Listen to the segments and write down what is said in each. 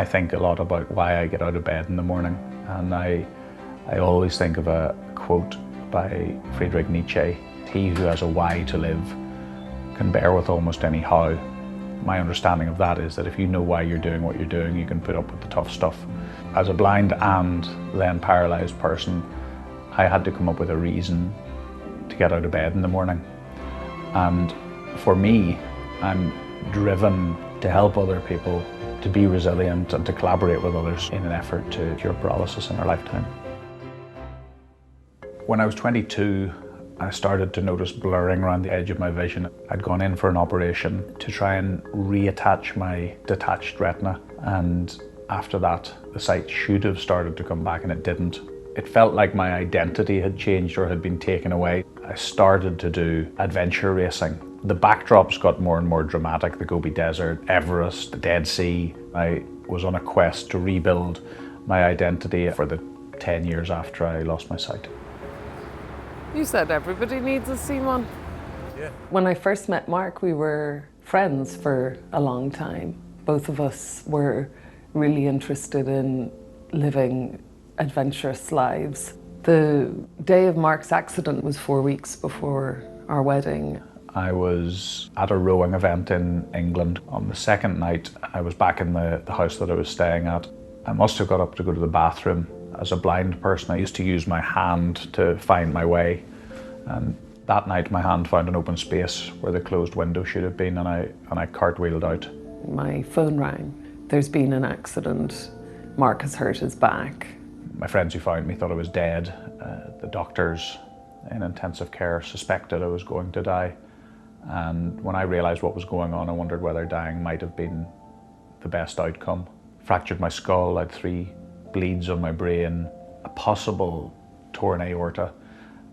I think a lot about why I get out of bed in the morning, and I always think of a quote by Friedrich Nietzsche: "He who has a why to live can bear with almost any how." My understanding of that is that if you know why you're doing what you're doing, you can put up with the tough stuff. As a blind and then paralysed person, I had to come up with a reason to get out of bed in the morning. And for me, I'm driven to help other people, to be resilient and to collaborate with others in an effort to cure paralysis in our lifetime. When I was 22, I started to notice blurring around the edge of my vision. I'd gone in for an operation to try and reattach my detached retina, and after that, the sight should have started to come back and it didn't. It felt like my identity had changed or had been taken away. I started to do adventure racing. The backdrops got more and more dramatic: the Gobi Desert, Everest, the Dead Sea. I was on a quest to rebuild my identity for the 10 years after I lost my sight. You said everybody needs a Simone. Yeah. When I first met Mark, we were friends for a long time. Both of us were really interested in living adventurous lives. The day of Mark's accident was 4 weeks before our wedding. I was at a rowing event in England. On the second night, I was back in the house that I was staying at. I must have got up to go to the bathroom. As a blind person, I used to use my hand to find my way. And that night, my hand found an open space where the closed window should have been, and I cartwheeled out. My phone rang. There's been an accident. Mark has hurt his back. My friends who found me thought I was dead. The doctors in intensive care suspected I was going to die. And when I realised what was going on, I wondered whether dying might have been the best outcome. Fractured my skull, I had 3 bleeds on my brain, a possible torn aorta,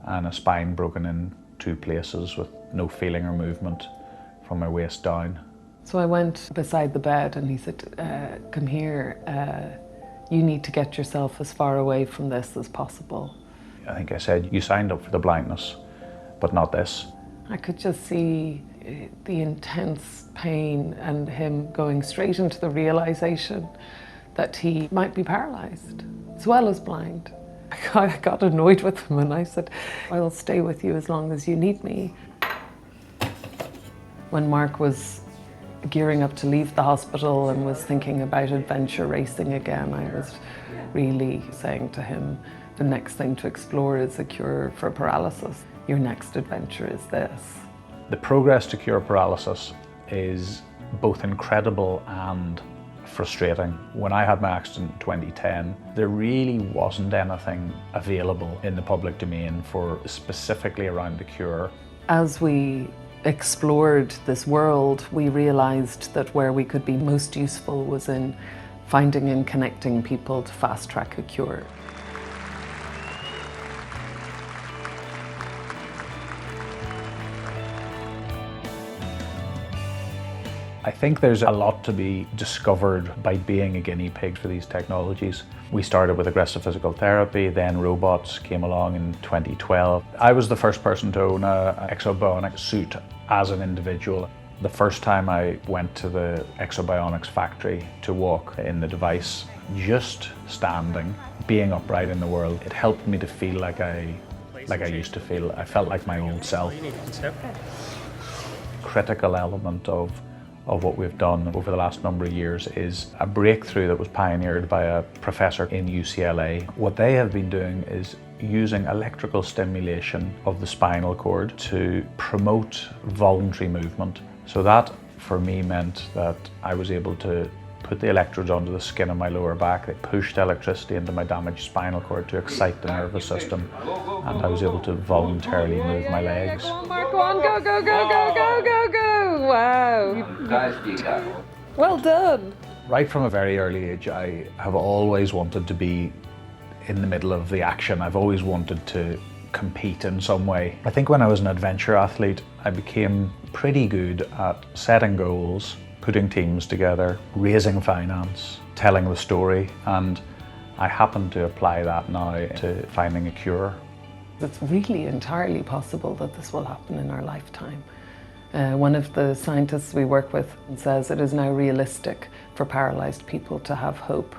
and a spine broken in 2 places with no feeling or movement from my waist down. So I went beside the bed and he said, come here, you need to get yourself as far away from this as possible. I think I said, "You signed up for the blindness, but not this." I could just see the intense pain and him going straight into the realisation that he might be paralysed as well as blind. I got annoyed with him and I said, "I'll stay with you as long as you need me." When Mark was gearing up to leave the hospital and was thinking about adventure racing again, I was really saying to him, the next thing to explore is a cure for paralysis. Your next adventure is this. The progress to cure paralysis is both incredible and frustrating. When I had my accident in 2010, there really wasn't anything available in the public domain for specifically around the cure. As we explored this world, we realised that where we could be most useful was in finding and connecting people to fast track a cure. I think there's a lot to be discovered by being a guinea pig for these technologies. We started with aggressive physical therapy, then robots came along in 2012. I was the first person to own an exobionic suit as an individual. The first time I went to the Exobionics factory to walk in the device, just standing, being upright in the world, it helped me to feel like I used to feel. I felt like my old self. Critical element of what we've done over the last number of years is a breakthrough that was pioneered by a professor in UCLA. What they have been doing is using electrical stimulation of the spinal cord to promote voluntary movement. So that, for me, meant that I was able to put the electrodes onto the skin of my lower back. They pushed electricity into my damaged spinal cord to excite the nervous system, and I was able to voluntarily move my legs. Go on, Mark, go on, go, go, go, go, go, go, go! Wow! Well done! Right from a very early age, I have always wanted to be in the middle of the action. I've always wanted to compete in some way. I think when I was an adventure athlete, I became pretty good at setting goals, putting teams together, raising finance, telling the story, and I happen to apply that now to finding a cure. It's really entirely possible that this will happen in our lifetime. One of the scientists we work with says it is now realistic for paralysed people to have hope.